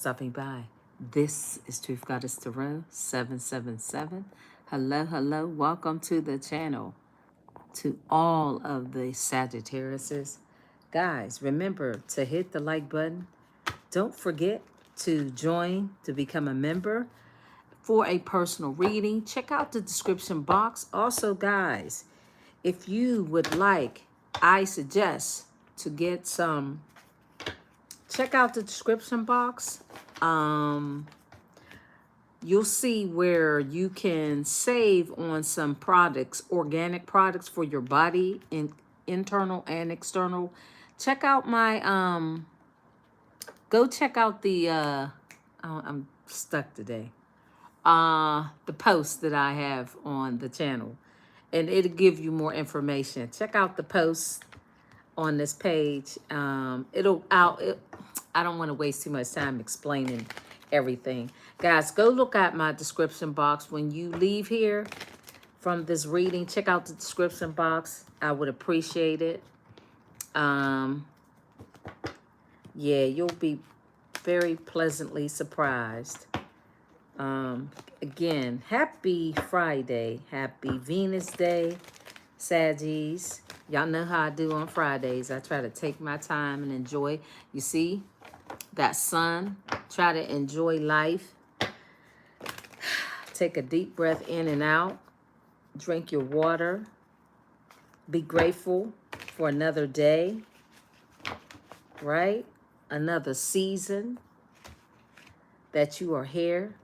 Stopping by. This is Truth Goddess Tarot 777. Hello, hello. Welcome to the channel. To all of the Sagittariuses. Guys, remember to hit the like button. Don't forget to join to become a member for a personal reading. Check out the description box. Also, guys, if you would like, I suggest to get some, check out the description box. You'll see where you can save on some products, organic products for your body, internal and external. Check out my go check out the I'm stuck today. The post that I have on the channel, and it'll give you more information. Check out the post on this page. I don't want to waste too much time explaining everything. Guys, go look at my description box. When you leave here from this reading, check out the description box. I would appreciate it. Yeah, you'll be very pleasantly surprised. Again, happy Friday. Happy Venus Day, Saggies. Y'all know how I do on Fridays. I try to take my time and enjoy. You see that sun? Try to enjoy life. Take a deep breath in and out. Drink your water. Be grateful for another day, right? Another season that you are here.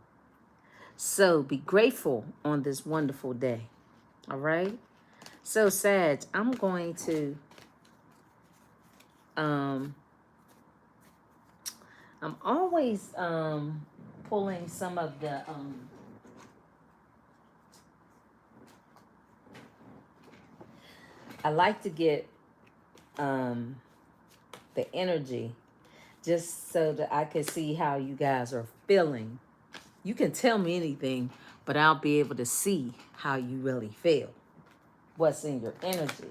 So be grateful on this wonderful day, all right? So, Sag, I'm going to, I'm always pulling some of the, I like to get the energy just so that I can see how you guys are feeling. You can tell me anything, but I'll be able to see how you really feel. What's in your energy.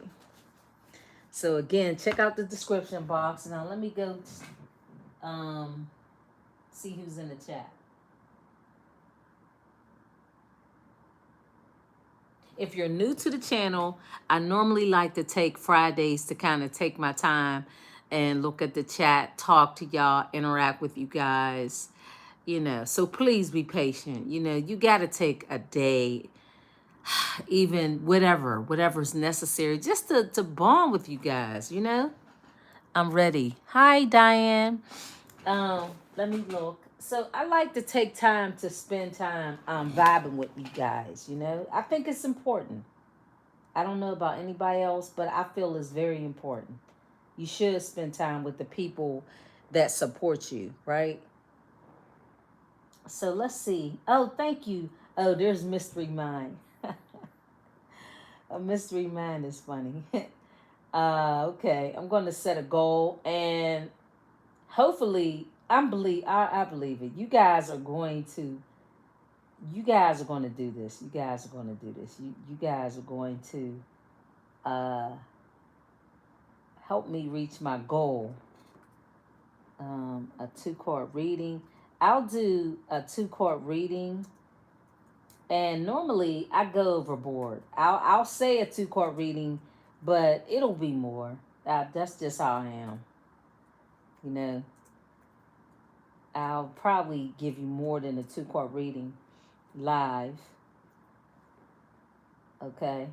So again, check out the description box. Now let me go see who's in the chat. If you're new to the channel, I normally like to take Fridays to kind of take my time and look at the chat, talk to y'all, interact with you guys, you know. So please be patient. You know, you got to take a day, even whatever's necessary, just to bond with you guys, you know. I'm ready. Hi, Diane. Let me look. So I like to take time to spend time vibing with you guys, you know. I think it's important. I don't know about anybody else, but I feel it's very important. You should spend time with the people that support you, right? So let's see. Oh, thank you. Oh, there's Mystery Mind. A Mystery Mind is funny. Okay, I'm going to set a goal, and hopefully, I believe it. You guys are going to do this. You guys are going to do this. You guys are going to help me reach my goal. A 2-card reading. I'll do a 2-card reading, and normally I go overboard. I'll say a 2-card reading, but it'll be more. That's just how I am. You know, I'll probably give you more than a 2-card reading live. Okay.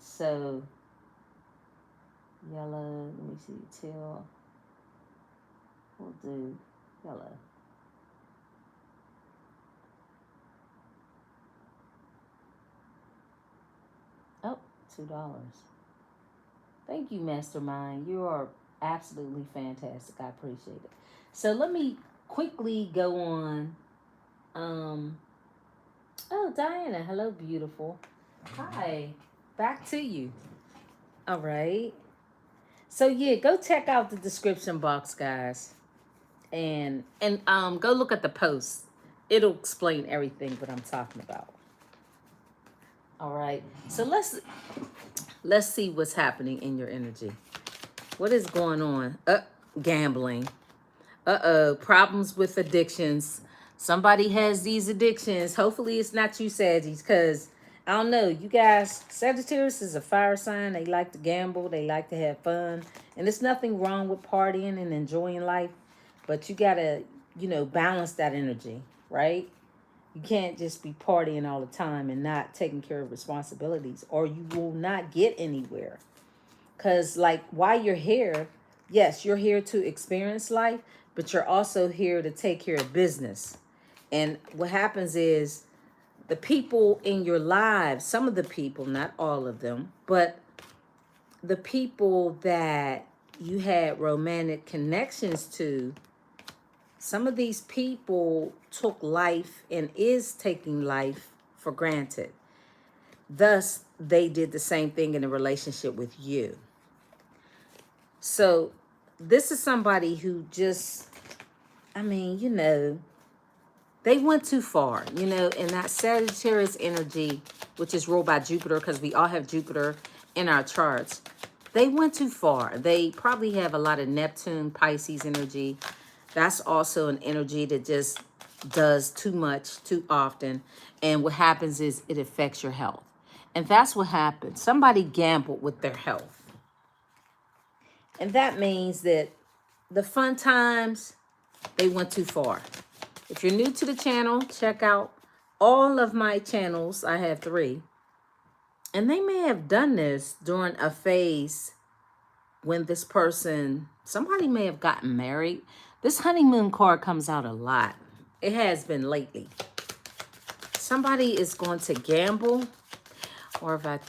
So, yellow, let me see, teal. We'll do yellow. Oh, $2. Thank you, Mastermind. You are absolutely fantastic. I appreciate it. So let me quickly go on. Oh, Diana. Hello, beautiful. Hi. Back to you. All right. So yeah, go check out the description box, guys. And go look at the post. It'll explain everything what I'm talking about. All right. So let's see what's happening in your energy. What is going on? Gambling. Uh-oh, problems with addictions. Somebody has these addictions. Hopefully it's not you, Saggies, because I don't know. You guys, Sagittarius is a fire sign. They like to gamble. They like to have fun. And there's nothing wrong with partying and enjoying life. But you got to, balance that energy, right? You can't just be partying all the time and not taking care of responsibilities, or you will not get anywhere. Because, like, while you're here, yes, you're here to experience life, but you're also here to take care of business. And what happens is the people in your lives, some of the people, not all of them, but the people that you had romantic connections to, some of these people took life and is taking life for granted. Thus, they did the same thing in a relationship with you. So this is somebody who just, they went too far, in that Sagittarius energy, which is ruled by Jupiter, because we all have Jupiter in our charts. They went too far. They probably have a lot of Neptune, Pisces energy. That's also an energy that just does too much, too often. And what happens is it affects your health. And that's what happened. Somebody gambled with their health. And that means that the fun times, they went too far. If you're new to the channel, check out all of my channels. I have 3. And they may have done this during a phase when this person, somebody may have gotten married. This honeymoon card comes out a lot. It has been lately. Somebody is going to gamble, or if I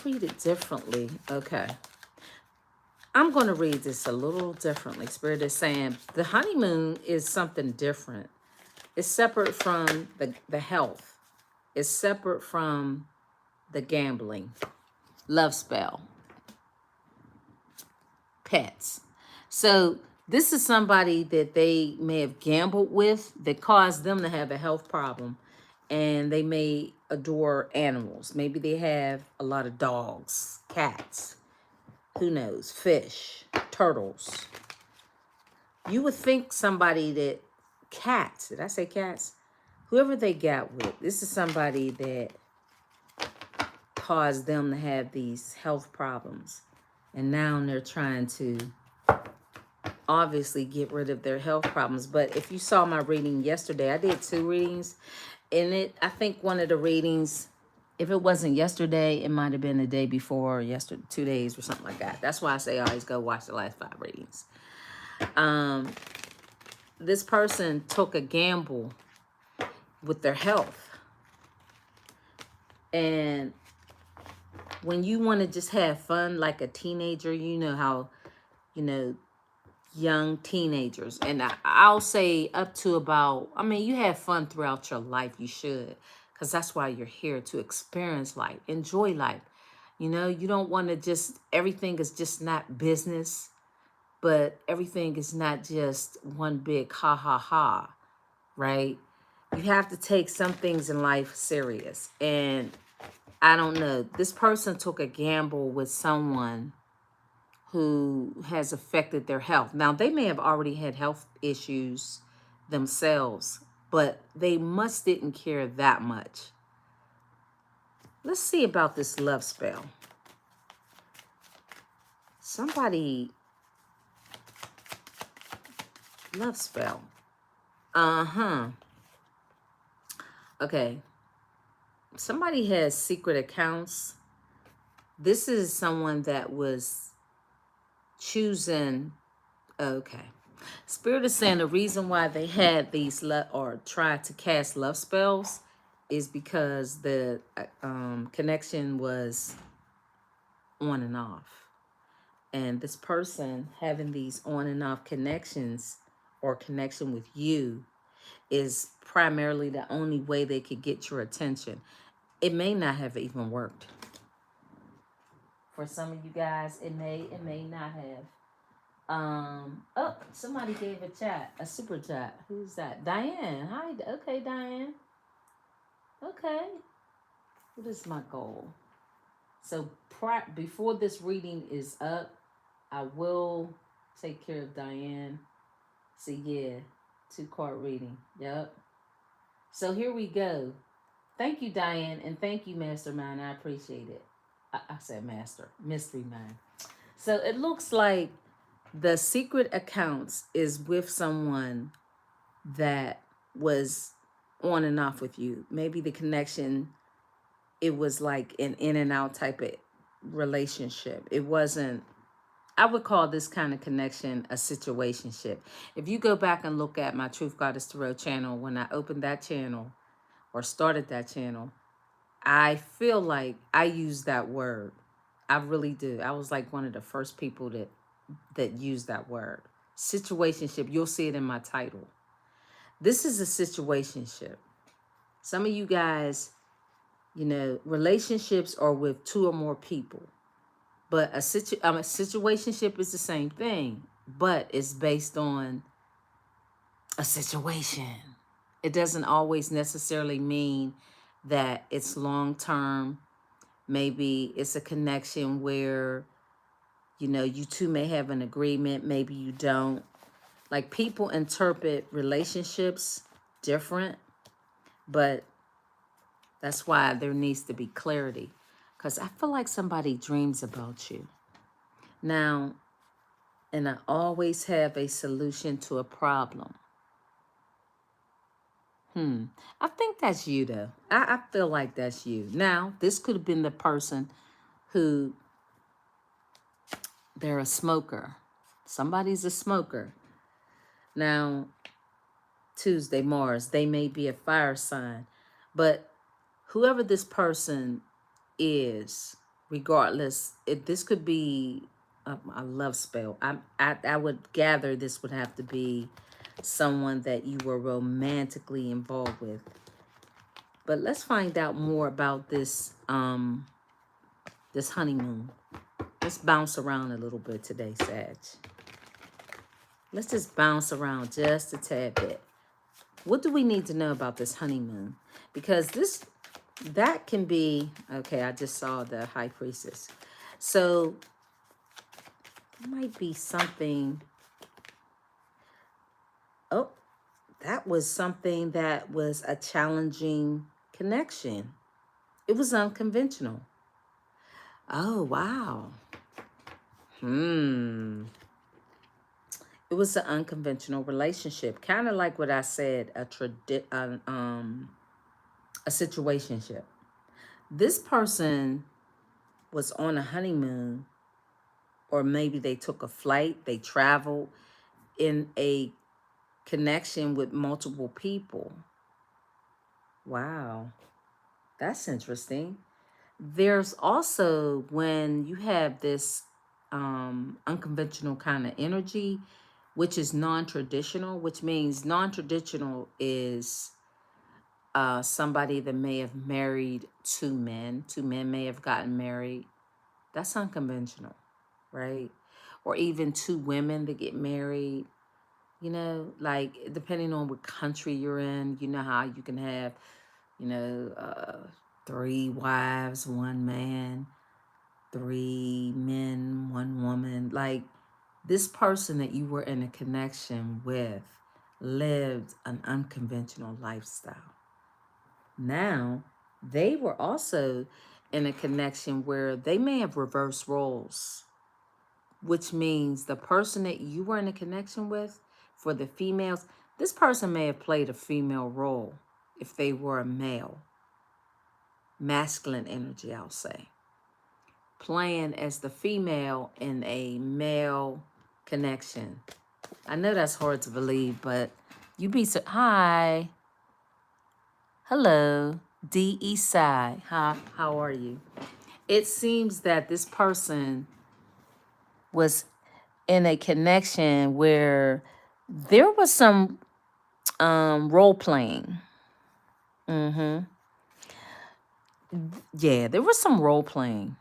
read it differently, okay. I'm going to read this a little differently. Spirit is saying the honeymoon is something different. It's separate from the health. It's separate from the gambling. Love spell. Pets. So this is somebody that they may have gambled with that caused them to have a health problem. And they may adore animals. Maybe they have a lot of dogs, cats. Who knows? Fish, turtles. You would think somebody that, cats, did I say cats? Whoever they got with, this is somebody that caused them to have these health problems. And now they're trying to obviously get rid of their health problems. But if you saw my reading yesterday, I did 2 readings. In it, I think one of the readings, if it wasn't yesterday, it might have been the day before, or 2 days or something like that. That's why I say always go watch the last 5 readings. This person took a gamble with their health. And when you want to just have fun like a teenager, you know how, young teenagers, and I'll say up to about, you have fun throughout your life. You should, because that's why you're here, to experience life, enjoy life. You don't want to just, everything is just not business, but everything is not just one big ha ha ha, right? You have to take some things in life serious. And I don't know, this person took a gamble with someone who has affected their health. Now, they may have already had health issues themselves, but they didn't care that much. Let's see about this love spell. Somebody, love spell. Okay. Somebody has secret accounts. This is someone that was choosing, okay. Spirit is saying the reason why they had these or tried to cast love spells is because the connection was on and off. And this person having these on and off connections or connection with you is primarily the only way they could get your attention. It may not have even worked. For some of you guys, it may not have. Oh, somebody gave a super chat. Who's that? Diane. Hi. Okay, Diane. Okay. What is my goal? So before this reading is up, I will take care of Diane. See, yeah, 2 card reading. Yep. So here we go. Thank you, Diane, and thank you, Mastermind. I appreciate it. I said Master, Mystery Mind. So it looks like the secret accounts is with someone that was on and off with you. Maybe the connection, it was like an in and out type of relationship. It wasn't, I would call this kind of connection a situationship. If you go back and look at my Truth Goddess Tarot channel, when I opened that channel or started that channel, I feel like I use that word. I really do. I was like one of the first people that used that word. Situationship. You'll see it in my title. This is a situationship. Some of you guys, you know, relationships are with 2 or more people. But a situationship is the same thing, but it's based on a situation. It doesn't always necessarily mean that it's long term. Maybe it's a connection where, you know, you two may have an agreement, maybe you don't. Like, people interpret relationships different, but that's why there needs to be clarity. Because I feel like somebody dreams about you. Now, and I always have a solution to a problem. I think that's you, though. I feel like that's you. Now, this could have been the person who, they're a smoker. Somebody's a smoker. Now, Tuesday, Mars, they may be a fire sign. But whoever this person is, regardless, this could be a love spell. I would gather this would have to be someone that you were romantically involved with. But let's find out more about this this honeymoon. Let's bounce around a little bit today, Sag. Let's just bounce around just a tad bit. What do we need to know about this honeymoon? Because that can be, okay, I just saw the High Priestess. So it might be something, oh, that was something that was a challenging connection. It was unconventional. Oh, wow. It was an unconventional relationship. Kind of like what I said, a situationship. This person was on a honeymoon, or maybe they took a flight, they traveled in a connection with multiple people. Wow, that's interesting. There's also, when you have this unconventional kind of energy, which is non-traditional, which means non-traditional is somebody that may have married 2 men. 2 men may have gotten married. That's unconventional, right? Or even 2 women that get married. You know, like, depending on what country you're in, you know how you can have, you know, 3 wives, 1 man, 3 men, 1 woman. Like, this person that you were in a connection with lived an unconventional lifestyle. Now, they were also in a connection where they may have reversed roles, which means the person that you were in a connection with, for the females, this person may have played a female role if they were a male. Masculine energy, I'll say. Playing as the female in a male connection. I know that's hard to believe, but you be so, hi. Hello, D Eastside. Hi, how are you? It seems that this person was in a connection where there was some role playing. Yeah, there was some role playing.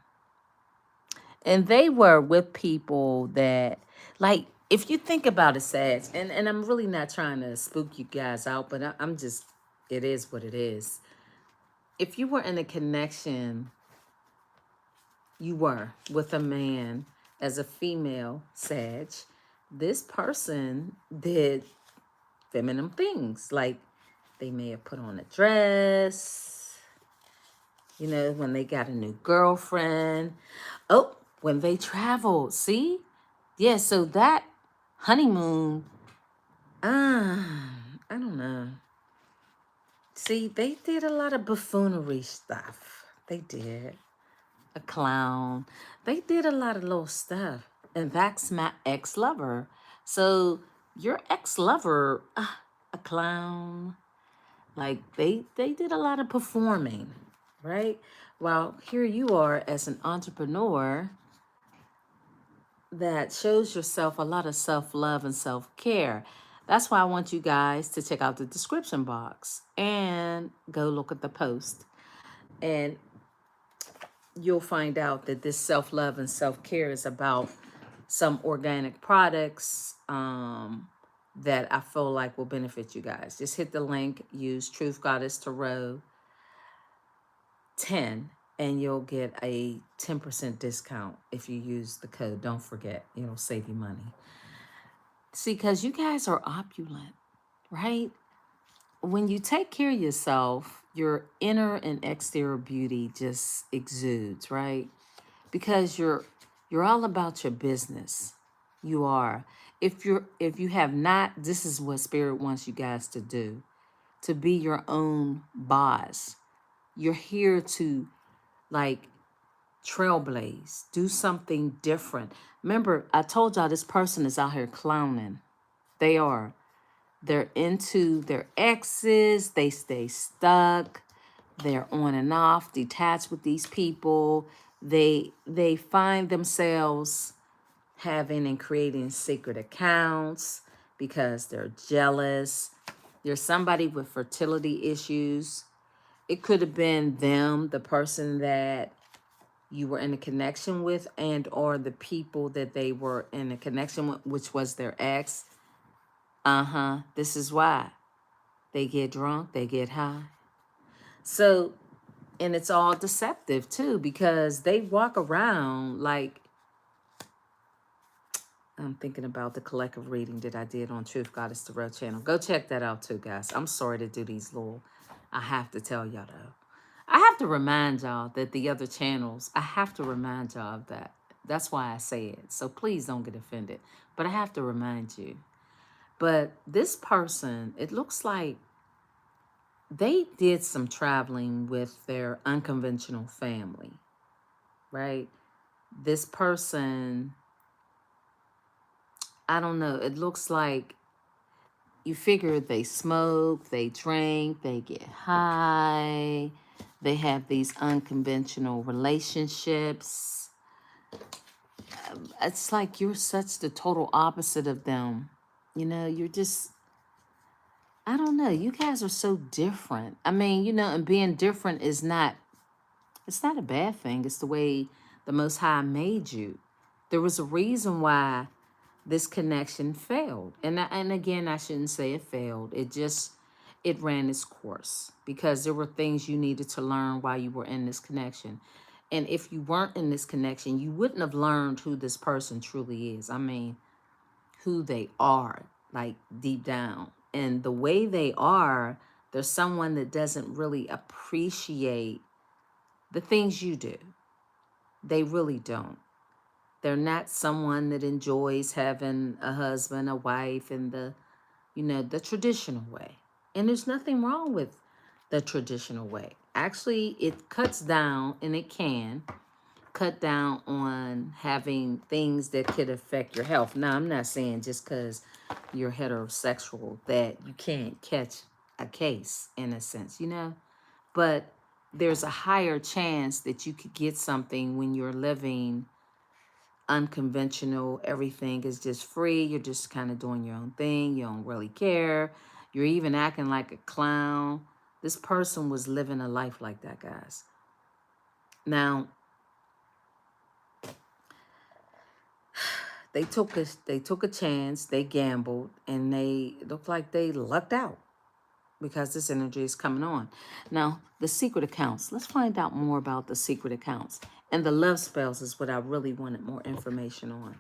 And they were with people that, like, if you think about it, Sag, and I'm really not trying to spook you guys out, but I'm just, it is what it is. If you were in a connection, you were with a man as a female, Sag, this person did feminine things. Like they may have put on a dress, you know, when they got a new girlfriend. Oh, when they traveled. See? Yeah, so that honeymoon, I don't know. See, they did a lot of buffoonery stuff. They did. A clown. They did a lot of little stuff. And that's my ex-lover. So your ex-lover, a clown. Like they did a lot of performing, right? Well, here you are as an entrepreneur that shows yourself a lot of self-love and self-care. That's why I want you guys to check out the description box and go look at the post. And you'll find out that this self-love and self-care is about some organic products that I feel like will benefit you guys. Just hit the link, use Truth Goddess Tarot 10, and you'll get a 10% discount if you use the code. Don't forget, it'll save you money. See, because you guys are opulent, right? When you take care of yourself, your inner and exterior beauty just exudes, right? Because you're all about your business. You are. If you have not, this is what Spirit wants you guys to do, to be your own boss. You're here to like trailblaze, do something different. Remember, I told y'all this person is out here clowning. They are. They're into their exes. They stay stuck. They're on and off, detached with these people. They find themselves having and creating secret accounts because they're jealous. There's somebody with fertility issues. It could have been them, the person that you were in a connection with, and or the people that they were in a connection with, which was their ex. This is why they get drunk, they get high. So, and it's all deceptive too, because they walk around like, I'm thinking about the collective reading that I did on Truth Goddess Tarot channel. Go check that out too, guys. I'm sorry to do these little, I have to tell y'all though. I have to remind y'all that the other channels, I have to remind y'all of that. That's why I say it. So please don't get offended. But I have to remind you. But this person, it looks like they did some traveling with their unconventional family, right? This person, I don't know, it looks like you figure they smoke, they drink, they get high, they have these unconventional relationships. It's like you're such the total opposite of them. You know, you're just, I don't know, you guys are so different. I mean, you know, and being different is not, it's not a bad thing. It's the way the Most High made you. There was a reason why this connection failed. And again, I shouldn't say it failed. It ran its course because there were things you needed to learn while you were in this connection. And if you weren't in this connection, you wouldn't have learned who this person truly is. I mean, who they are, like deep down. And the way they are, there's someone that doesn't really appreciate the things you do. They really don't. They're not someone that enjoys having a husband, a wife, in the, you know, the traditional way. And there's nothing wrong with the traditional way. Actually, it cuts down, and it can cut down on having things that could affect your health. Now, I'm not saying just because you're heterosexual that you can't catch a case, in a sense, you know, but there's a higher chance that you could get something when you're living unconventional. Everything is just free. You're just kind of doing your own thing. You don't really care. You're even acting like a clown. This person was living a life like that, guys. Now, they took a chance, they gambled, and they looked like they lucked out because this energy is coming on. Now, the secret accounts. Let's find out more about the secret accounts. And the love spells is what I really wanted more information on.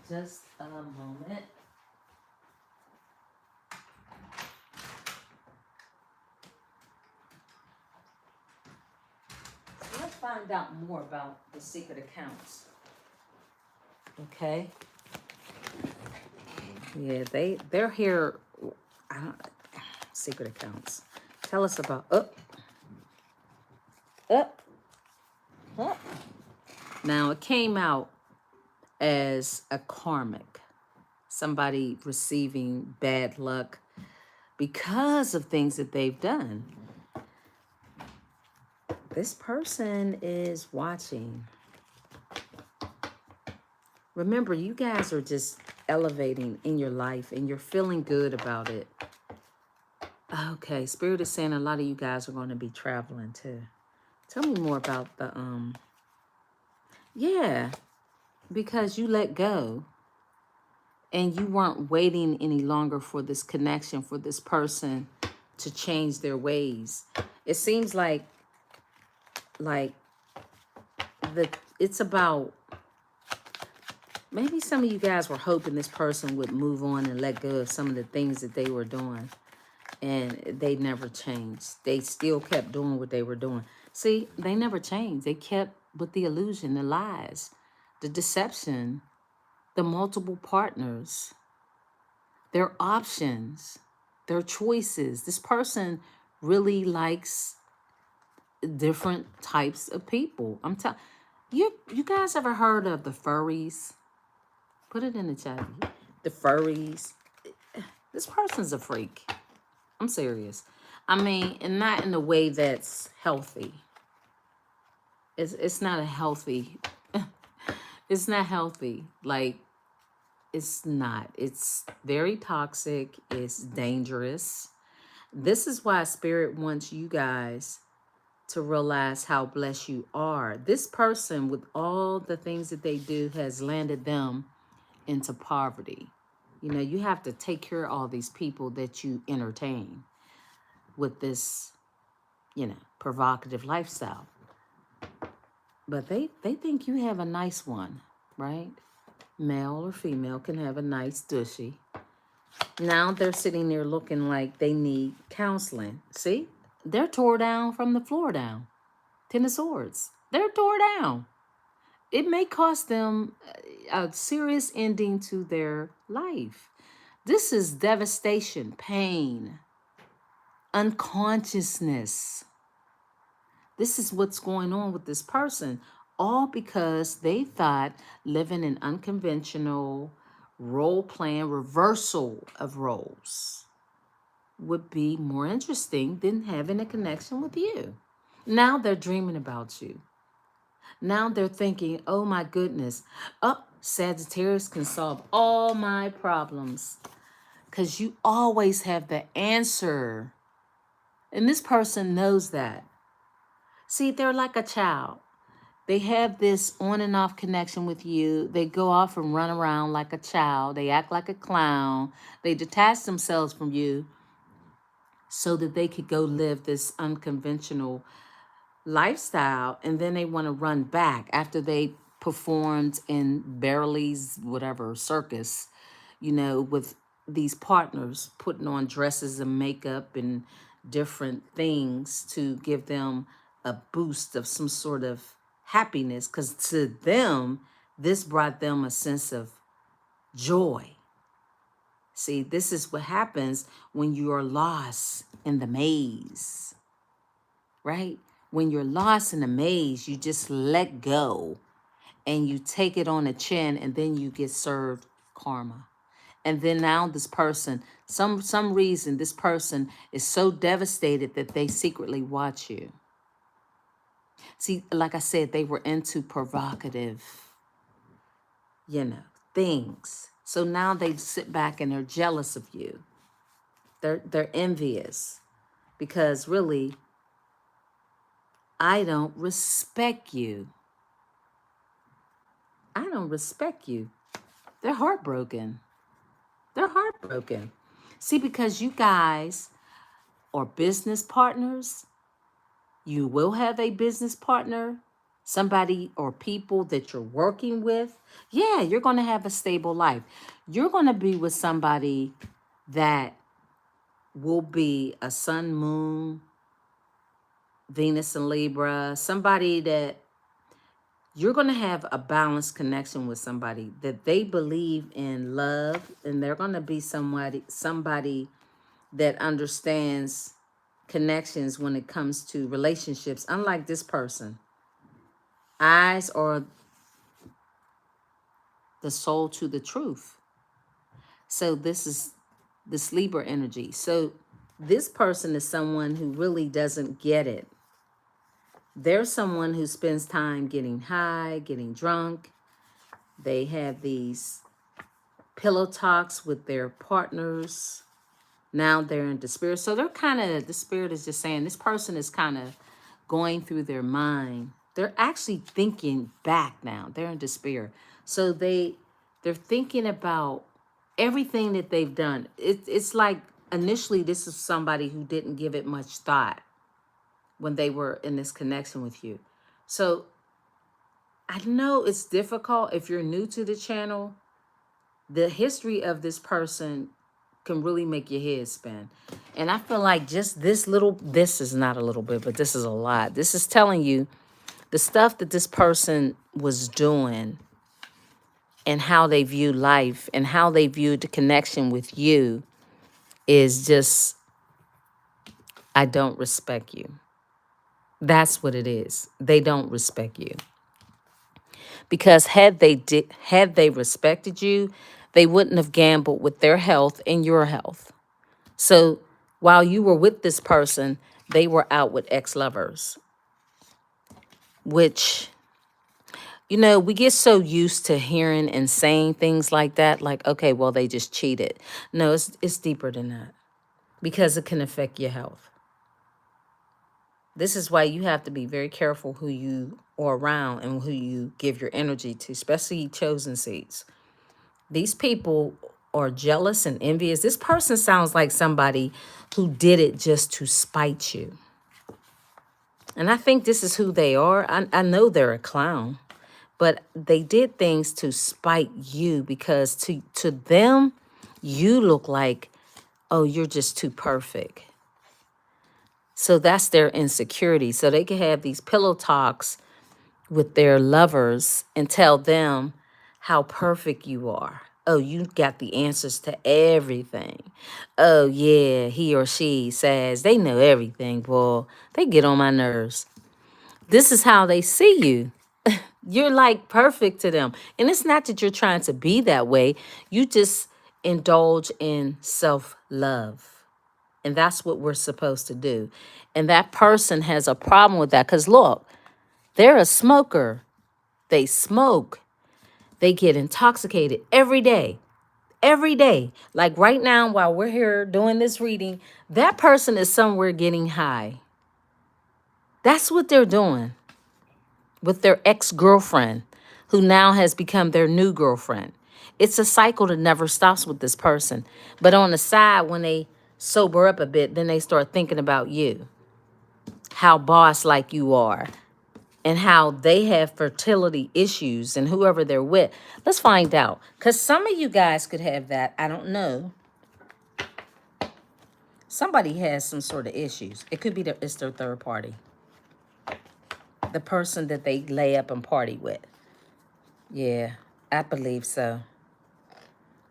Just a moment. So let's find out more about the secret accounts. Okay. Yeah, they're here. I don't, secret accounts. Tell us about up. Now it came out as a karmic, somebody receiving bad luck because of things that they've done. This person is watching. Remember, you guys are just elevating in your life and you're feeling good about it. Okay, Spirit is saying a lot of you guys are going to be traveling too. Tell me more about the, yeah, because you let go and you weren't waiting any longer for this connection, for this person to change their ways. It seems like it's about, maybe some of you guys were hoping this person would move on and let go of some of the things that they were doing, and they never changed. They still kept doing what they were doing. See, they never changed. They kept with the illusion, the lies, the deception, the multiple partners, their options, their choices. This person really likes different types of people. I'm telling you guys ever heard of the furries? Put it in the chat. The furries. This person's a freak. I'm serious. I mean, and not in a way that's healthy. It's not a healthy. It's not healthy. Like, it's not. It's very toxic. It's dangerous. This is why Spirit wants you guys to realize how blessed you are. This person, with all the things that they do, has landed them into poverty. You know, you have to take care of all these people that you entertain with this, you know, provocative lifestyle. But they think you have a nice one, right? Male or female can have a nice dushy. Now they're sitting there looking like they need counseling. See? They're tore down from the floor down. Ten of Swords. They're tore down. It may cost them a serious ending to their life. This is devastation, pain, unconsciousness. This is what's going on with this person, all because they thought living an unconventional role playing reversal of roles would be more interesting than having a connection with you. Now they're dreaming about you. Now they're thinking, oh my goodness, Sagittarius can solve all my problems because you always have the answer. And this person knows that. See, they're like a child. They have this on and off connection with you. They go off and run around like a child. They act like a clown. They detach themselves from you so that they could go live this unconventional lifestyle, and then they want to run back after they performed in Beverly's whatever circus, you know, with these partners putting on dresses and makeup and different things to give them a boost of some sort of happiness, because to them this brought them a sense of joy. See, this is what happens when you are lost in the maze, right? When you're lost in a maze, you just let go and you take it on the chin, and then you get served karma. And then now this person, some reason, this person is so devastated that they secretly watch you. See, like I said, they were into provocative, you know, things. So now they sit back and they're jealous of you. They're envious because really, I don't respect you. I don't respect you. They're heartbroken. They're heartbroken. See, because you guys are business partners. You will have a business partner somebody or people that you're working with, yeah, you're going to have a stable life. You're going to be with somebody that will be a sun, moon, Venus and Libra, somebody that you're going to have a balanced connection with, somebody that they believe in love, and they're going to be somebody that understands connections when it comes to relationships. Unlike this person, eyes are the soul to the truth. So this is this Libra energy. So this person is someone who really doesn't get it. They're someone who spends time getting high, getting drunk. They have these pillow talks with their partners. Now they're in despair. So they're kind of, the spirit is just saying this person is kind of going through their mind. They're actually thinking back now. They're in despair. So they're thinking about everything that they've done. It's like initially this is somebody who didn't give it much thought when they were in this connection with you. So I know it's difficult if you're new to the channel. The history of this person can really make your head spin. And I feel like just this is not a little bit, but this is a lot. This is telling you the stuff that this person was doing and how they view life and how they viewed the connection with you is just, I don't respect you. That's what it is. They don't respect you. Because had they respected you, they wouldn't have gambled with their health and your health. So while you were with this person, they were out with ex-lovers, which, you know, we get so used to hearing and saying things like that, like, okay, well, they just cheated. No, it's deeper than that, because it can affect your health. This is why you have to be very careful who you are around and who you give your energy to, especially chosen seeds. These people are jealous and envious. This person sounds like somebody who did it just to spite you. And I think this is who they are. I know they're a clown, but they did things to spite you because to them, you look like, oh, you're just too perfect. So that's their insecurity. So they can have these pillow talks with their lovers and tell them how perfect you are. Oh, you got the answers to everything. Oh, yeah, he or she says they know everything. Boy, they get on my nerves. This is how they see you. You're like perfect to them. And it's not that you're trying to be that way. You just indulge in self-love. And that's what we're supposed to do. And that person has a problem with that. Because look, they're a smoker. They smoke. They get intoxicated every day. Every day. Like right now, while we're here doing this reading, that person is somewhere getting high. That's what they're doing with their ex-girlfriend, who now has become their new girlfriend. It's a cycle that never stops with this person. But on the side, when they sober up a bit, then they start thinking about you, how boss-like you are, and how they have fertility issues and whoever they're with. Let's find out. Because some of you guys could have that. I don't know. Somebody has some sort of issues. It could be it's their third party. The person that they lay up and party with. Yeah, I believe so.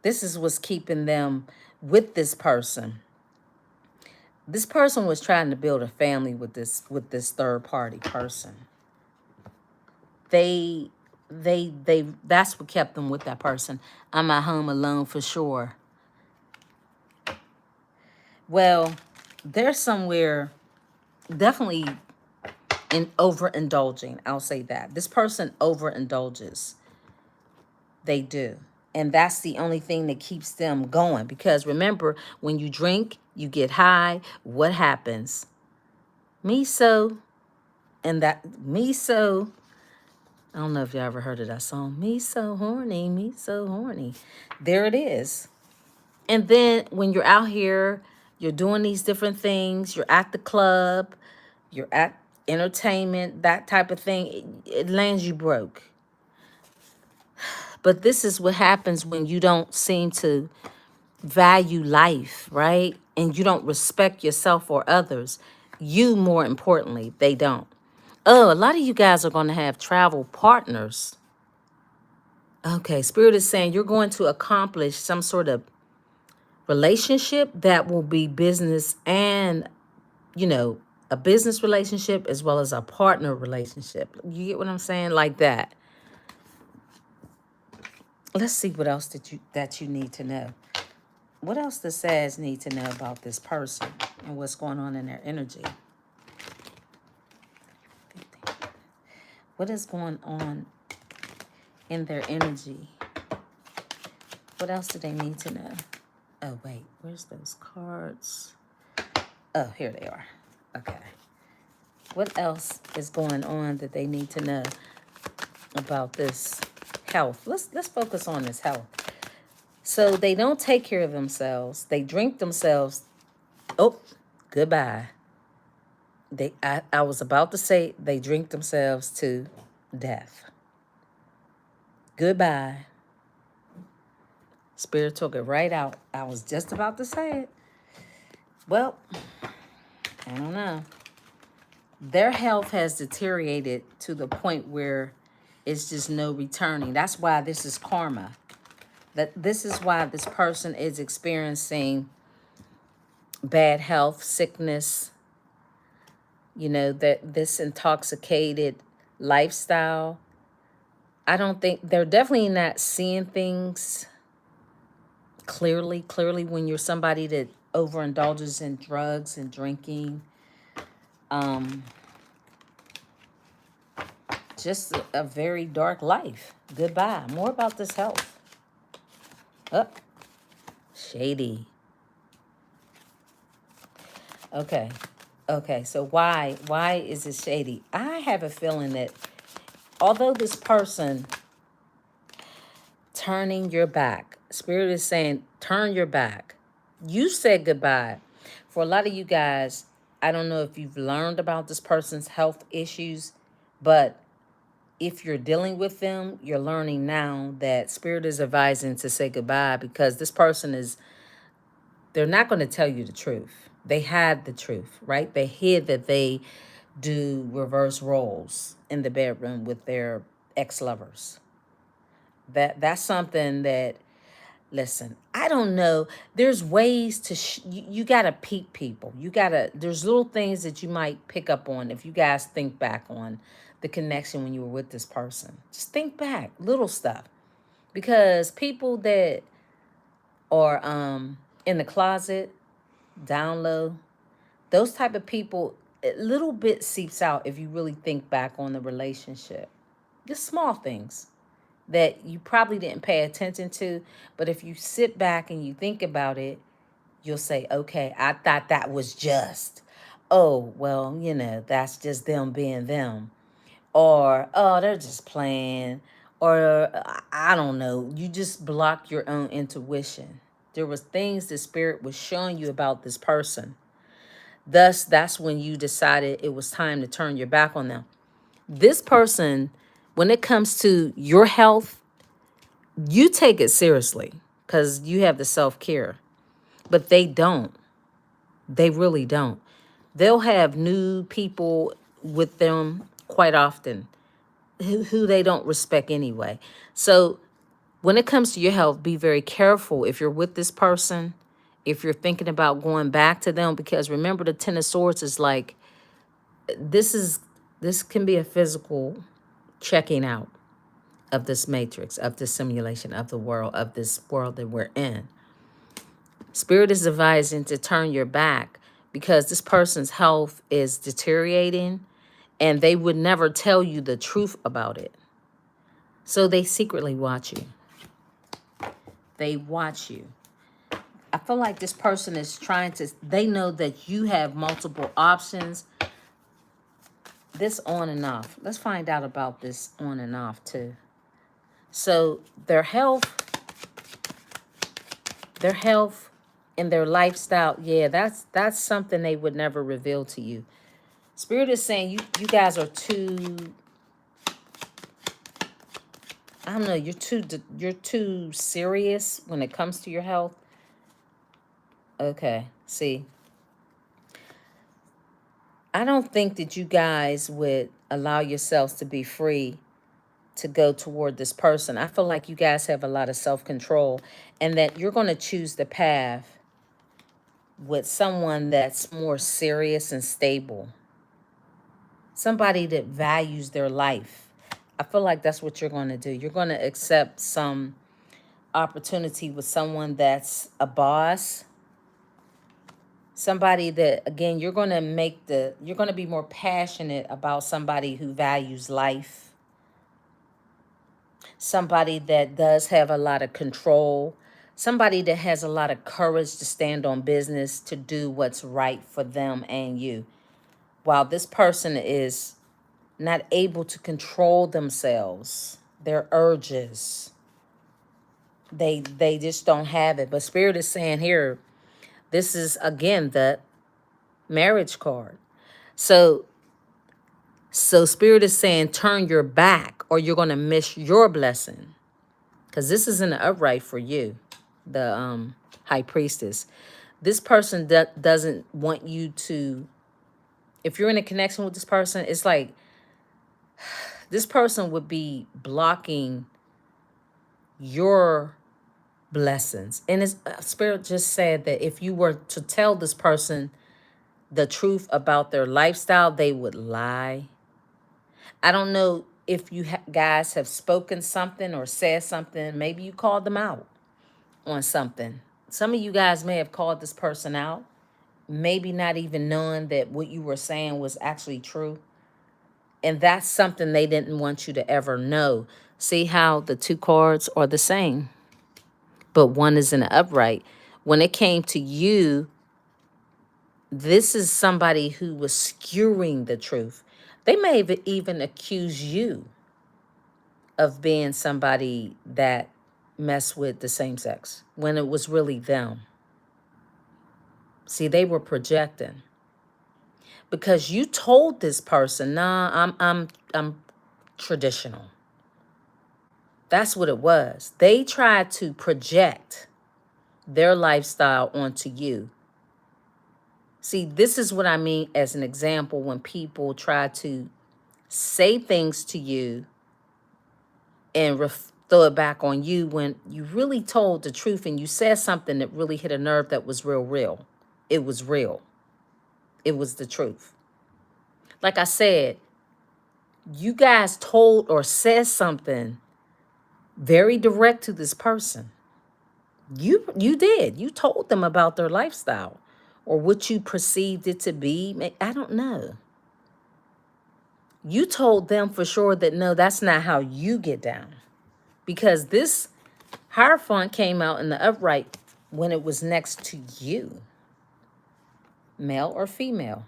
This is what's keeping them with this person. This person was trying to build a family with this third party person. That's what kept them with that person. I'm at home alone for sure. Well, they're somewhere definitely in overindulging. I'll say that. This person overindulges. They do. And that's the only thing that keeps them going. Because remember, when you drink, you get high. What happens? Me so. And that me so. I don't know if y'all ever heard of that song. Me so horny, me so horny. There it is. And then when you're out here, you're doing these different things. You're at the club. You're at entertainment, that type of thing, it lands you broke. But this is what happens when you don't seem to value life, right? And you don't respect yourself or others. You, more importantly, they don't. Oh, a lot of you guys are going to have travel partners. Okay, Spirit is saying you're going to accomplish some sort of relationship that will be business and, you know, a business relationship as well as a partner relationship. You get what I'm saying? Like that. Let's see what else that you need to know. What else does Sag need to know about this person and what's going on in their energy? What is going on in their energy? What else do they need to know? Oh, wait, where's those cards? Oh, here they are. Okay. What else is going on that they need to know about this health? Let's focus on this health. So they don't take care of themselves. They drink themselves. Oh, goodbye. I was about to say they drink themselves to death. Goodbye. Spirit took it right out. I was just about to say it. Well, I don't know. Their health has deteriorated to the point where it's just no returning. That's why this is karma. This is why this person is experiencing bad health, sickness, you know, that this intoxicated lifestyle. I don't think they're definitely not seeing things clearly when you're somebody that overindulges in drugs and drinking. Just a very dark life. Goodbye. More about this health. Shady. Okay. So why is it shady? I have a feeling that although this person turning your back, Spirit is saying turn your back. You said goodbye. For a lot of you guys, I don't know if you've learned about this person's health issues, but if you're dealing with them, you're learning now that Spirit is advising to say goodbye, because this person they're not going to tell you the truth. They hide the truth, right? They hid that they do reverse roles in the bedroom with their ex-lovers. That's something that, listen, I don't know. There's ways to, you got to peep people. There's little things that you might pick up on if you guys think back on the connection when you were with this person. Just think back, little stuff. Because people that are in the closet, down low, those type of people, a little bit seeps out if you really think back on the relationship. Just small things that you probably didn't pay attention to, but if you sit back and you think about it, you'll say, okay, I thought that was just, oh, well, you know, that's just them being them. Or, oh, they're just playing. Or, I don't know, you just block your own intuition. There was things the Spirit was showing you about this person. Thus, that's when you decided it was time to turn your back on them. This person, when it comes to your health, you take it seriously because you have the self-care. But they don't. They really don't. They'll have new people with them quite often who they don't respect anyway. So when it comes to your health, be very careful if you're with this person, if you're thinking about going back to them, because remember the Ten of Swords is like, this can be a physical checking out of this matrix, of this simulation, of the world, of this world that we're in. Spirit is advising to turn your back because this person's health is deteriorating and they would never tell you the truth about it. So they secretly watch you. They watch you. I feel like this person is trying to, they know that you have multiple options. This on and off. Let's find out about this on and off too. So their health and their lifestyle, yeah, that's something they would never reveal to you. Spirit is saying you guys are too, I don't know, you're too serious when it comes to your health. Okay, see, I don't think that you guys would allow yourselves to be free to go toward this person. I feel like you guys have a lot of self-control and that you're going to choose the path with someone that's more serious and stable. Somebody that values their life. I feel like that's what you're going to do. You're going to accept some opportunity with someone that's a boss. Somebody that, again, you're going to be more passionate about somebody who values life. Somebody that does have a lot of control. Somebody that has a lot of courage to stand on business, to do what's right for them and you. While this person is not able to control themselves, their urges, they just don't have it. But Spirit is saying here, this is, again, the marriage card. So Spirit is saying, turn your back or you're going to miss your blessing. Because this isn't upright for you, the high priestess. This person doesn't want you to, if you're in a connection with this person, it's like this person would be blocking your blessings. And his Spirit just said that if you were to tell this person the truth about their lifestyle, they would lie. I don't know if you guys have spoken something or said something. Maybe you called them out on something. Some of you guys may have called this person out, maybe not even knowing that what you were saying was actually true. And that's something they didn't want you to ever know. See how the two cards are the same, but one is in the upright. When it came to you, this is somebody who was skewing the truth. They may have even accused you of being somebody that messed with the same sex when it was really them. See, they were projecting because you told this person, "Nah, I'm traditional." That's what it was. They tried to project their lifestyle onto you. See, this is what I mean as an example when people try to say things to you and throw it back on you when you really told the truth and you said something that really hit a nerve that was real. It was real. It was the truth. Like I said, you guys told or said something very direct to this person. You did. You told them about their lifestyle or what you perceived it to be. I don't know. You told them for sure that no, that's not how you get down. Because this Hierophant came out in the upright when it was next to you, male or female.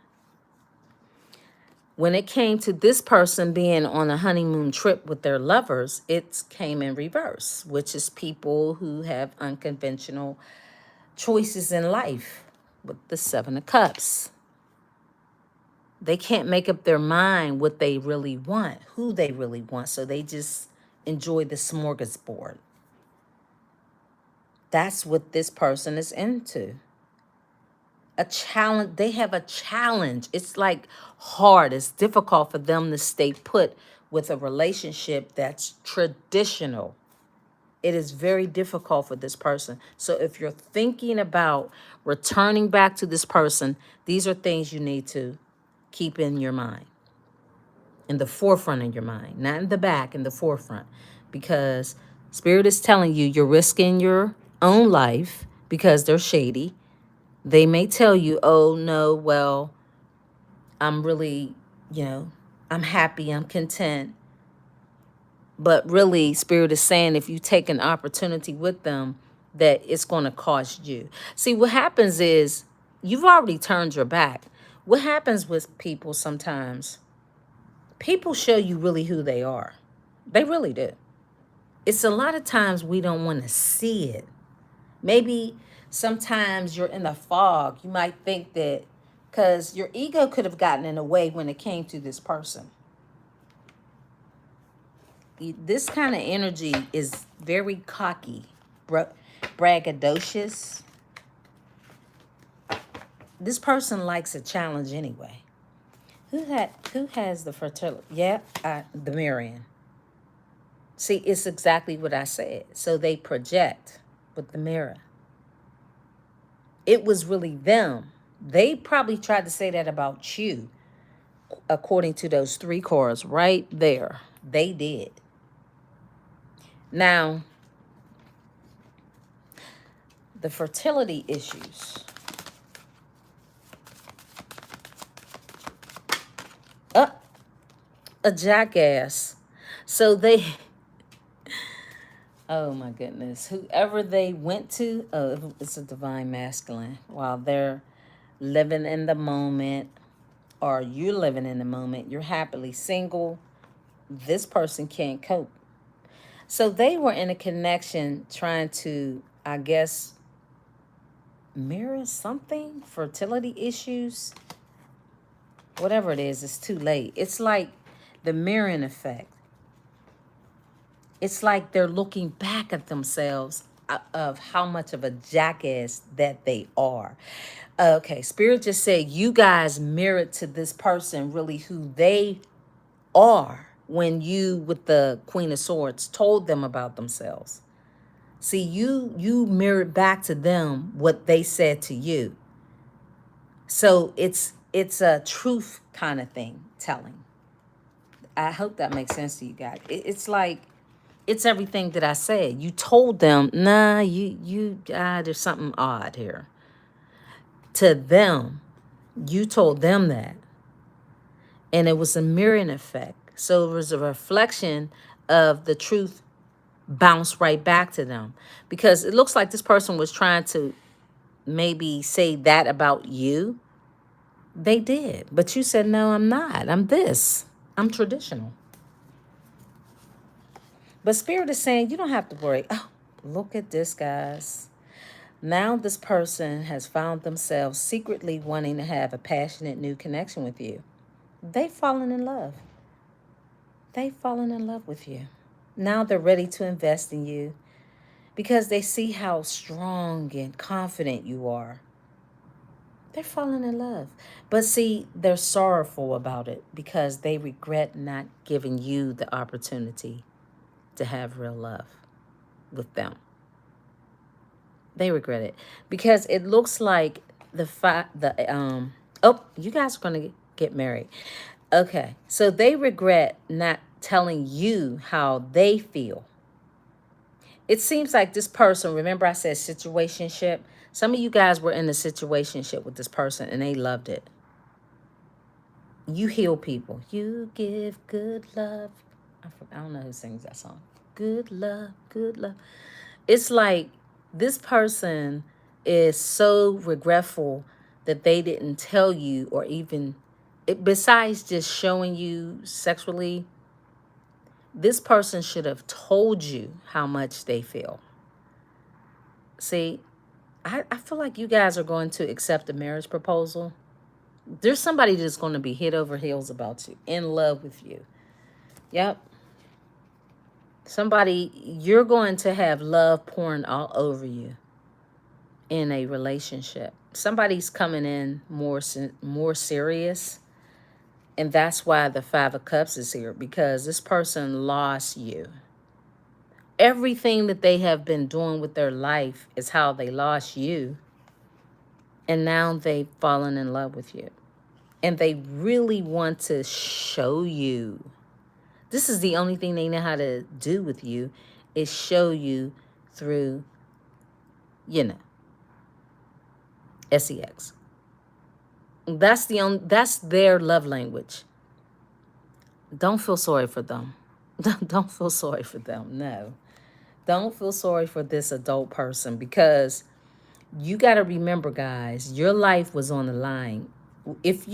When it came to this person being on a honeymoon trip with their lovers, it came in reverse, which is people who have unconventional choices in life with the Seven of Cups. They can't make up their mind what they really want, who they really want, so they just enjoy the smorgasbord. That's what this person is into. A challenge. They have a challenge. It's like hard. It's difficult for them to stay put with a relationship that's traditional. It is very difficult for this person. So if you're thinking about returning back to this person, these are things you need to keep in your mind, in the forefront of your mind, not in the back, in the forefront, because Spirit is telling you you're risking your own life because they're shady. They may tell you, oh, no, well, I'm really, I'm happy, I'm content. But really, Spirit is saying if you take an opportunity with them, that it's going to cost you. See, what happens is you've already turned your back. What happens with people sometimes, people show you really who they are. They really do. It's a lot of times we don't want to see it. Maybe sometimes you're in the fog. You might think that Because your ego could have gotten in the way when it came to this person. This kind of energy is very cocky, braggadocious. This person likes a challenge anyway. Who has the fertility? Yeah, the Marian. See, it's exactly what I said. So they project with the mirror. It was really them. They probably tried to say that about you, according to those 3 cards right there. They did. Now, the fertility issues. A jackass. So they, oh my goodness, whoever they went to, oh, it's a divine masculine. While they're living in the moment, or you're living in the moment, you're happily single, this person can't cope. So they were in a connection trying to, I guess, mirror something, fertility issues, whatever it is, it's too late. It's like the mirroring effect. It's like they're looking back at themselves of how much of a jackass that they are. Okay, Spirit just said you guys mirrored to this person really who they are when you, with the Queen of Swords, told them about themselves. See, you mirrored back to them what they said to you. So it's a truth kind of thing, telling. I hope that makes sense to you guys. It's like, it's everything that I said. You told them, nah, there's something odd here. To them, you told them that. And it was a mirroring effect. So it was a reflection of the truth bounce right back to them. Because it looks like this person was trying to maybe say that about you. They did. But you said, no, I'm not. I'm this. I'm traditional. But Spirit is saying you don't have to worry. Oh, look at this, guys. Now this person has found themselves secretly wanting to have a passionate new connection with you. They've fallen in love. They've fallen in love with you. Now they're ready to invest in you because they see how strong and confident you are. They're falling in love. But see, they're sorrowful about it because they regret not giving you the opportunity to have real love with them. They regret it because it looks like oh, you guys are going to get married. Okay, so they regret not telling you how they feel. It seems like this person, remember I said situationship? Some of you guys were in a situationship with this person and they loved it. You heal people. You give good love. I don't know who sings that song. Good love, good love. It's like this person is so regretful that they didn't tell you, or even, besides just showing you sexually, this person should have told you how much they feel. See, I feel like you guys are going to accept a marriage proposal. There's somebody that's going to be head over heels about you, in love with you. Yep. Somebody, you're going to have love pouring all over you in a relationship. Somebody's coming in more serious. And that's why the 5 of Cups is here, because this person lost you. Everything that they have been doing with their life is how they lost you. And now they've fallen in love with you. And they really want to show you. This is the only thing they know how to do with you, is show you through, sex. That's their love language. Don't feel sorry for them. Don't feel sorry for them. No. Don't feel sorry for this adult person, because you got to remember, guys, your life was on the line. If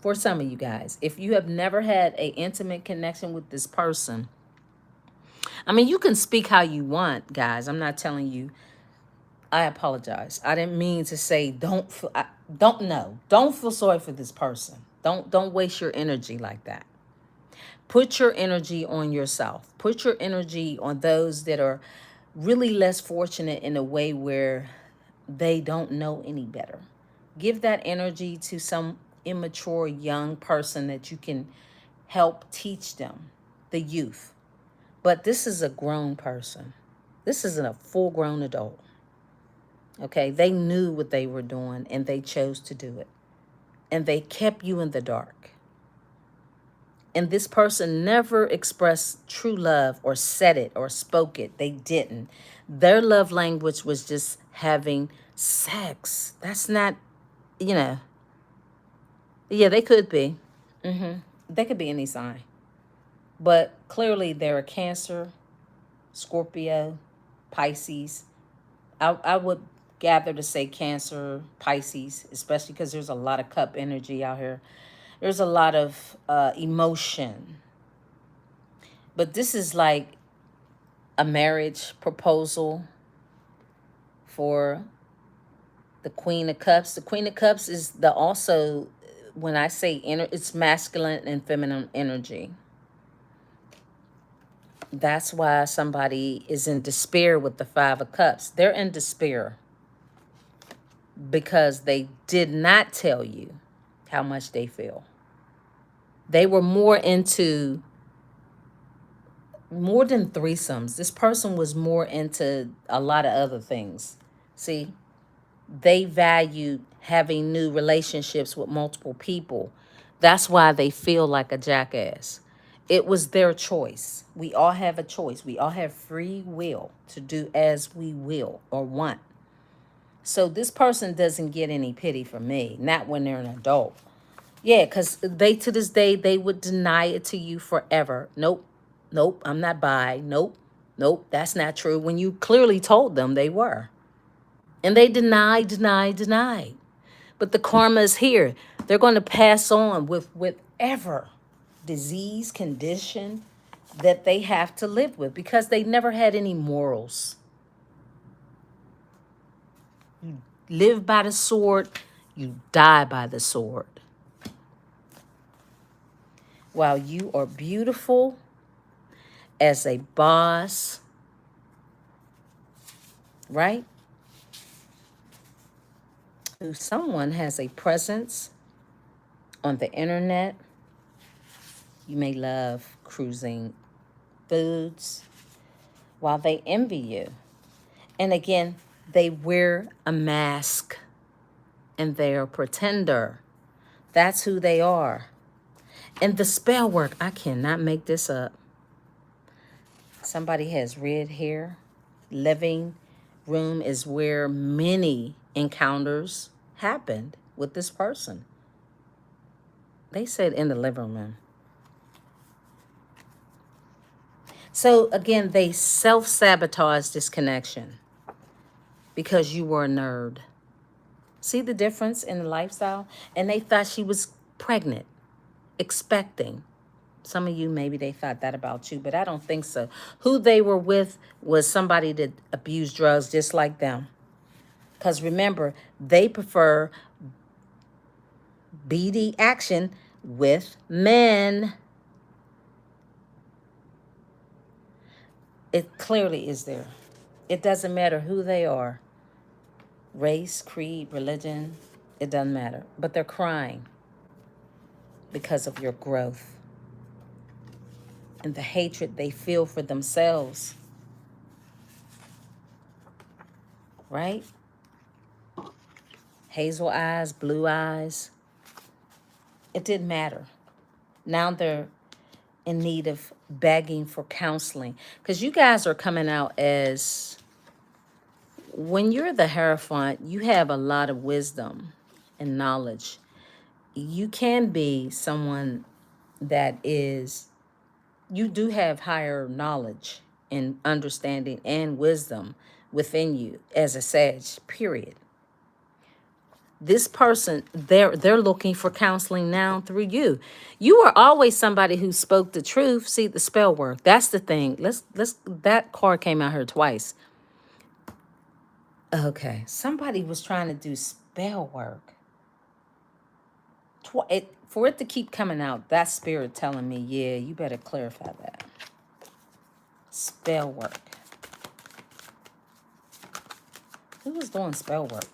for some of you guys, if you have never had an intimate connection with this person, I mean, you can speak how you want, guys. I'm not telling you. I apologize. I didn't mean to say don't. Don't feel sorry for this person. Don't waste your energy like that. Put your energy on yourself. Put your energy on those that are really less fortunate in a way where they don't know any better. Give that energy to some immature young person that you can help teach them, the youth. But this is a grown person. This isn't a full grown adult. Okay, they knew what they were doing and they chose to do it. And they kept you in the dark. And this person never expressed true love or said it or spoke it. They didn't. Their love language was just having sex. That's not, you know, yeah, they could be. They could be any sign. But clearly they're a Cancer, Scorpio, Pisces. I would gather to say Cancer, Pisces, especially because there's a lot of cup energy out here. There's a lot of emotion. But this is like a marriage proposal for the Queen of Cups. The Queen of Cups is the also, when I say it's masculine and feminine energy. That's why somebody is in despair with the Five of Cups. They're in despair because they did not tell you how much they feel. They were more into more than threesomes. This person was more into a lot of other things. See, they valued having new relationships with multiple people. That's why they feel like a jackass. It was their choice. We all have a choice. We all have free will to do as we will or want. So this person doesn't get any pity from me, not when they're an adult. Yeah, because they, to this day, they would deny it to you forever. Nope, nope, I'm not bi. Nope, nope, that's not true. When you clearly told them they were. And they denied. But the karma is here. They're going to pass on with whatever disease, condition that they have to live with because they never had any morals. You live by the sword, you die by the sword. While you are beautiful as a boss, right? Who someone has a presence on the internet. You may love cruising foods while they envy you. And again, they wear a mask and they're a pretender. That's who they are. And the spell work, I cannot make this up. Somebody has red hair. Living room is where many encounters happened with this person. They said in the living room. So again, they self-sabotage this connection because you were a nerd. See the difference in the lifestyle? And they thought she was pregnant, expecting. Some of you, maybe they thought that about you, but I don't think so. Who they were with was somebody that abused drugs just like them. Because remember, they prefer BD action with men. It clearly is there. It doesn't matter who they are. Race, creed, religion, it doesn't matter. But they're crying because of your growth and the hatred they feel for themselves. Right? Hazel eyes, blue eyes. It didn't matter. Now they're in need of begging for counseling. Because you guys are coming out as, when you're the Hierophant, you have a lot of wisdom and knowledge. You can be someone that is, you do have higher knowledge and understanding and wisdom within you as a Sag, period. This person, they're looking for counseling now through you. You were always somebody who spoke the truth. See, the spell work. That's the thing. Let's that card came out here twice. Okay. Somebody was trying to do spell work. for it to keep coming out, that spirit telling me, yeah, you better clarify that. Spell work. Who was doing spell work?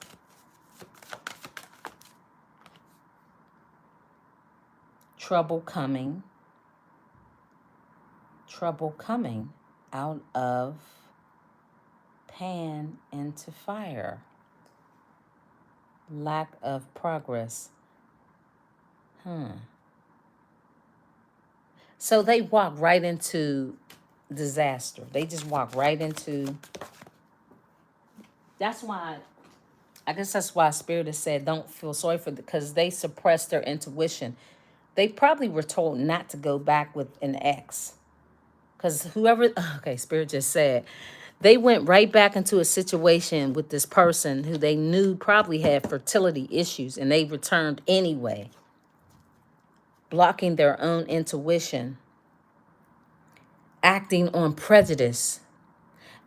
Trouble coming. Trouble coming out of pan into fire. Lack of progress. So they walk right into disaster. They just walk right into... That's why... I guess that's why Spirit has said don't feel sorry for them, because they suppressed their intuition. They probably were told not to go back with an ex. Because whoever... Okay, Spirit just said... They went right back into a situation with this person who they knew probably had fertility issues, and they returned anyway, blocking their own intuition, acting on prejudice,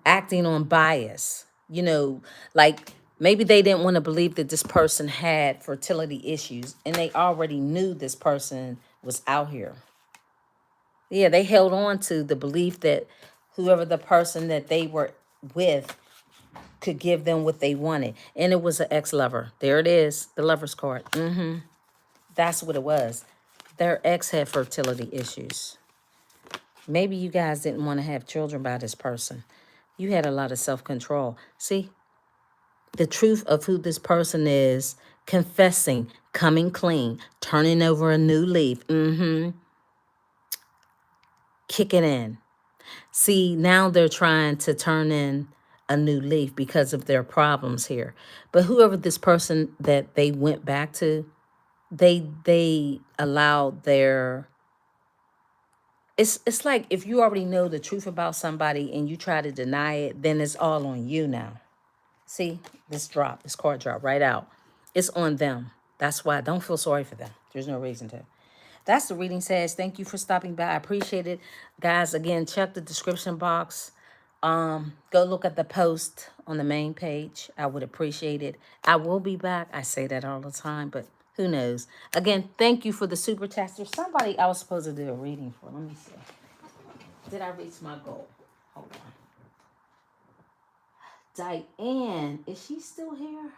acting on bias. You know, like maybe they didn't want to believe that this person had fertility issues, and they already knew this person was out here. Yeah, they held on to the belief that whoever the person that they were with could give them what they wanted. And it was an ex-lover. There it is, the lover's card. That's what it was. Their ex had fertility issues. Maybe you guys didn't want to have children by this person. You had a lot of self-control. See, the truth of who this person is, confessing, coming clean, turning over a new leaf. Kicking in. See, now they're trying to turn in a new leaf because of their problems here. But whoever this person that they went back to, they allowed their... It's like if you already know the truth about somebody and you try to deny it, then it's all on you now. See, this card drop right out. It's on them. That's why don't feel sorry for them. There's no reason to. That's the reading, says. Thank you for stopping by. I appreciate it. Guys, again, check the description box. Go look at the post on the main page. I would appreciate it. I will be back. I say that all the time, but who knows? Again, thank you for the super chats. There's somebody I was supposed to do a reading for. Let me see. Did I reach my goal? Hold on. Diane, is she still here?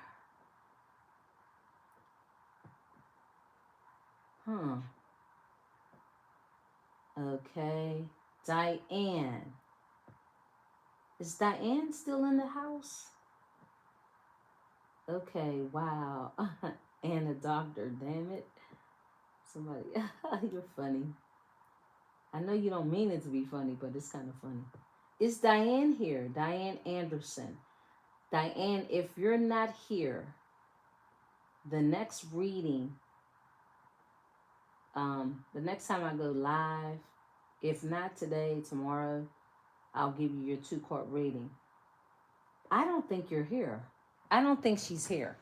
Okay. Diane. Is Diane still in the house? Okay, wow. And a doctor, damn it. Somebody, you're funny. I know you don't mean it to be funny, but it's kind of funny. Is Diane here? Diane Anderson. Diane, if you're not here, the next reading, the next time I go live, if not today, tomorrow, I'll give you your 2-card reading. I don't think you're here. I don't think she's here.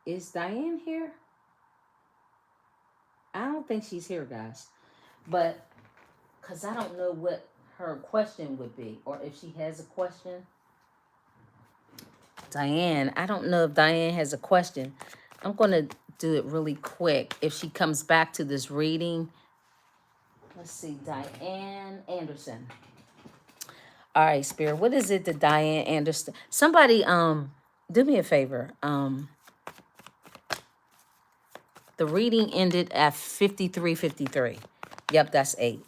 Is Diane here? I don't think she's here, guys. But, because I don't know what her question would be, or if she has a question. Diane, I don't know if Diane has a question. I'm going to do it really quick. If she comes back to this reading, let's see, Diane Anderson. All right, Spirit, what is it that Diane Anderson... Somebody, do me a favor. The reading ended at 53:53. Yep, that's 8.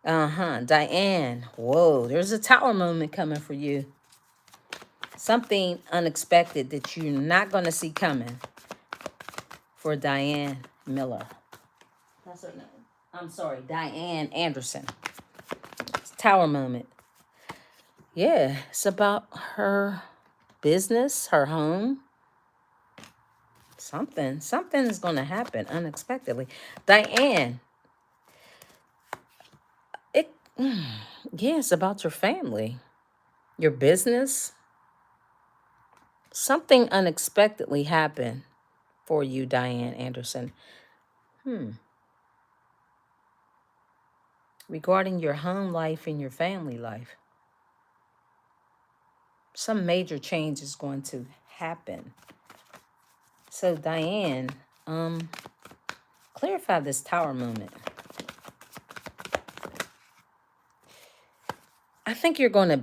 Diane. Whoa, there's a tower moment coming for you. Something unexpected that you're not going to see coming for Diane Miller. That's her name. I'm sorry, Diane Anderson. It's tower moment. Yeah, it's about her business, her home. Something is going to happen unexpectedly. Diane, it's about your family, your business. Something unexpectedly happened for you, Diane Anderson. Regarding your home life and your family life. Some major change is going to happen. So Diane, clarify this Tower moment. I think you're going to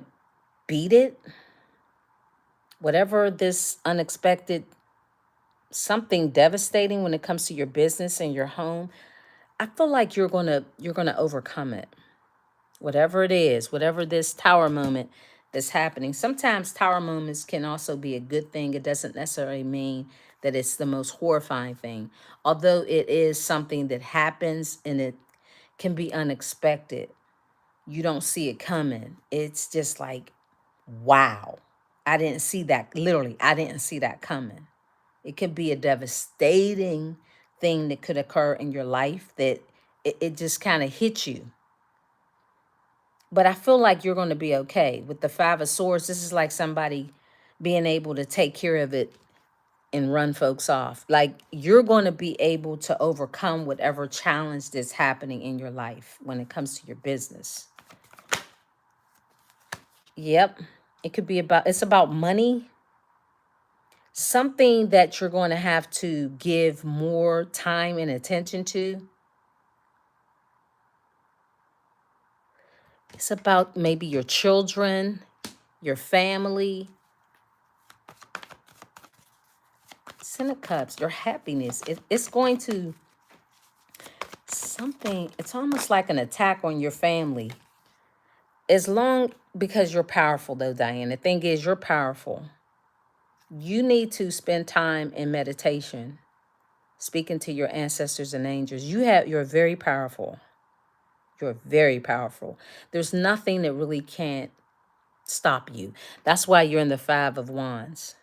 beat it. Whatever this unexpected, something devastating when it comes to your business and your home, I feel like you're gonna overcome it. Whatever it is, whatever this Tower moment that's happening. Sometimes Tower moments can also be a good thing. It doesn't necessarily mean that it's the most horrifying thing. Although it is something that happens and it can be unexpected. You don't see it coming. It's just like, wow. I didn't see that. Literally, I didn't see that coming. It could be a devastating thing that could occur in your life that it just kind of hit you. But I feel like you're going to be okay. With the Five of Swords, this is like somebody being able to take care of it and run folks off. Like you're going to be able to overcome whatever challenge that's happening in your life when it comes to your business. Yep. It could be about, it's about money. Something that you're going to have to give more time and attention to. It's about maybe your children, your family. Ten of Cups, your happiness. It's going to something, it's almost like an attack on your family. As long, because you're powerful though, Diane. The thing is, you're powerful. You need to spend time in meditation, speaking to your ancestors and angels. You're very powerful. You're very powerful. There's nothing that really can't stop you. That's why you're in the Five of Wands.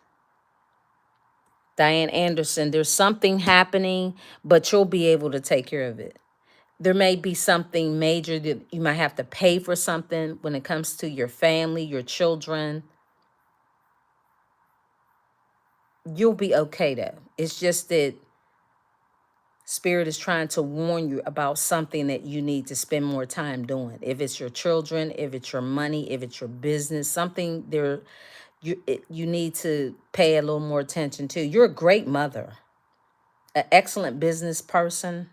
Diane Anderson, there's something happening, but you'll be able to take care of it. There may be something major that you might have to pay for something when it comes to your family, your children. You'll be okay though. It's just that Spirit is trying to warn you about something that you need to spend more time doing. If it's your children, if it's your money, if it's your business, something there you need to pay a little more attention to. You're a great mother, an excellent business person.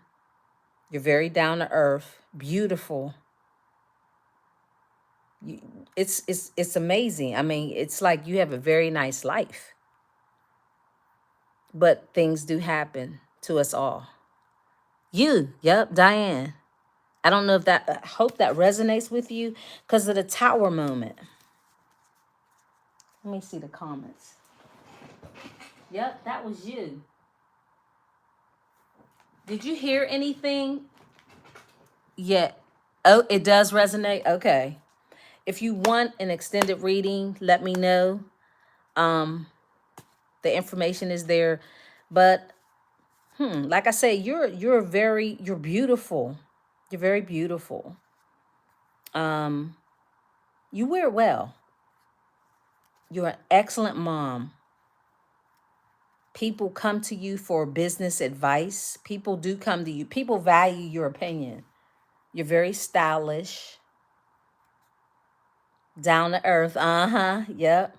You're very down to earth, beautiful. It's amazing. I mean, it's like you have a very nice life. But things do happen to us all. Yep, Diane. I don't know if that, I hope that resonates with you because of the Tower moment. Let me see the comments. Yep, that was you. Did you hear anything? Yeah. Oh, it does resonate? Okay. If you want an extended reading, let me know. The information is there. But like I say, you're beautiful. You're very beautiful. You wear well. You're an excellent mom. People come to you for business advice. People do come to you. People value your opinion. You're very stylish. Down to earth. Yep.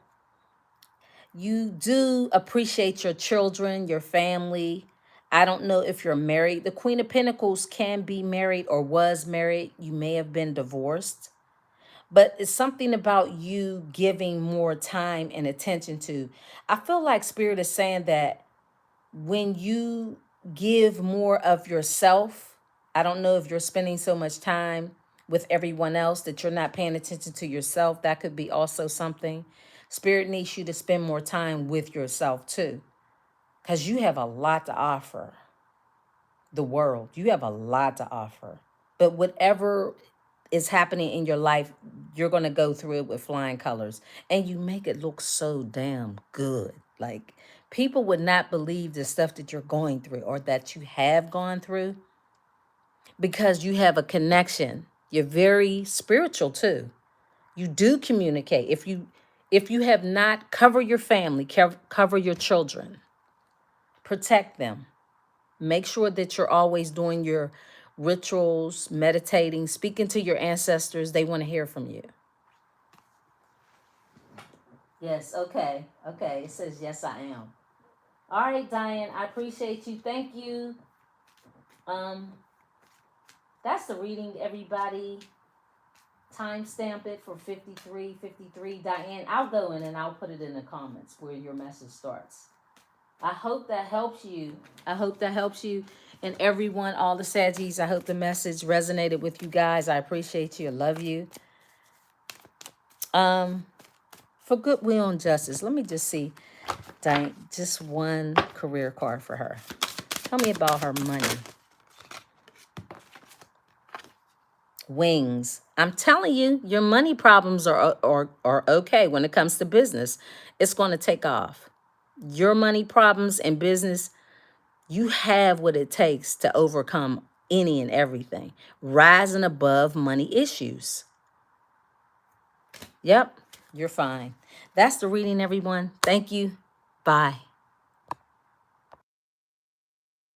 You do appreciate your children, your family. I don't know if you're married. The Queen of Pentacles can be married or was married. You may have been divorced. But it's something about you giving more time and attention to. I feel like Spirit is saying that when you give more of yourself, I don't know if you're spending so much time with everyone else that you're not paying attention to yourself. That could be also something. Spirit needs you to spend more time with yourself too, because you have a lot to offer the world. You have a lot to offer. But whatever is happening in your life, you're going to go through it with flying colors. And you make it look so damn good. Like, people would not believe the stuff that you're going through or that you have gone through because you have a connection. You're very spiritual too. You do communicate. If you have not, cover your family, cover your children, protect them. Make sure that you're always doing your rituals, meditating, speaking to your ancestors. They want to hear from you. Yes, okay. Okay, it says, yes, I am. All right, Diane, I appreciate you. Thank you. Um, that's the reading, everybody. Timestamp it for 53:53. Diane, I'll go in and I'll put it in the comments where your message starts. I hope that helps you. I hope that helps you. And everyone, all the Saggies, I hope the message resonated with you guys. I appreciate you. I love you. For goodwill and justice, let me just see, Diane, just one career card for her. Tell me about her money. Wings. I'm telling you, your money problems are okay when it comes to business. It's going to take off. Your money problems in business, you have what it takes to overcome any and everything. Rising above money issues. Yep, you're fine. That's the reading, everyone. Thank you. Bye.